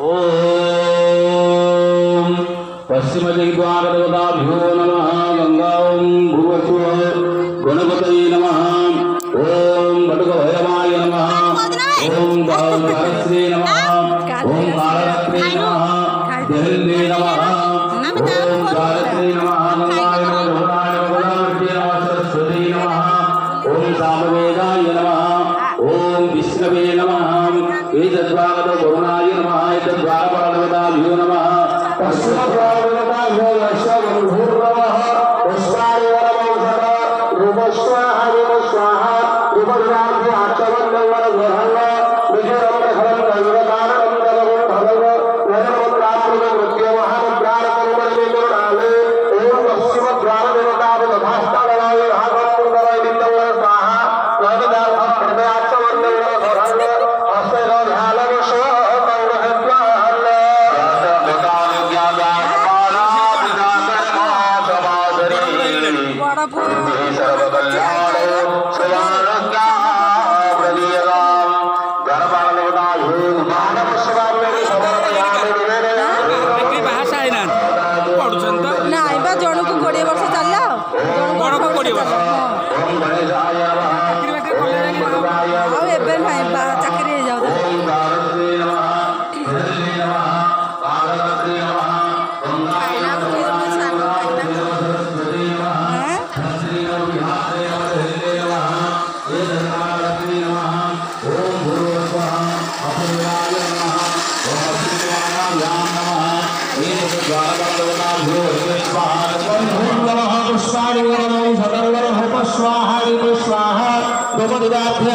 ओम पश्चिम दिग्द्वारदेवताभ्यो नमः। गंगां भुवस्सुः गणपतये नमः। ओम बटुकभैरवाय नमः। ओम दानश्री नमः। ओम कालरात्रे नमः। देहल्ले नमः। ओम गायत्री नमः। गंगाय नमः। भुवनाय नमः। सरस्वती नमः। ओम सामवेदाय नमः। ओम विष्णवे नमः। एतद्वागत वरुणाय नमः। एतद्वारपालदेवताभ्यो नमः। पश्चिमद्वारदेवताभ्यो नमः। पुष्पाय नमः। रूपस्वाहा रूपस्वाहा रूपदाभ्य आचमन्यवर ग्रहण विजयं खलं दैवतानं दलवं भगव वेदमुद्रात्मक नृत्य महामुद्रारकं करुणाले ओम पश्चिमद्वारदेवताभ्यो भास्तावलाय भागवत कुंडलाय नित्यं स्वाहा वेददाभ प्रदयाचमन्यवर ग्रहण हस्तगोधालव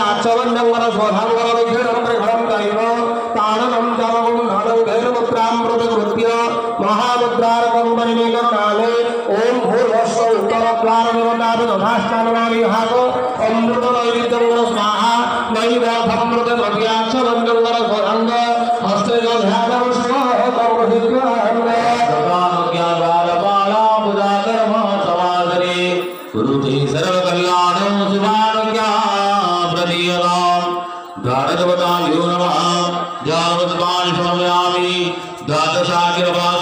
आचमन्यंगर स्वधांगर विघ्नं प्रघलं दैव ताडनं जमगुं धनं धैर्यमुद्रामृत कृत्य महामुद्रारकं परिमेकरुणाले ओम भूर्भस्व उत्तरद्वारदेवताभिधाष्टाननाविभाग अमृत नैवेद्यं स्वाहा नैवेद्यामृत द्रव्याचमन्यंगर स्वधांग हस्ते ध्यानं गुरुते सर्वकल्याणं शुभानुज्ञा प्रदीयताम् द्वादशदेवताभ्यो नमः। द्वादशपाणि समर्पयामि द्वादशाखिलपाद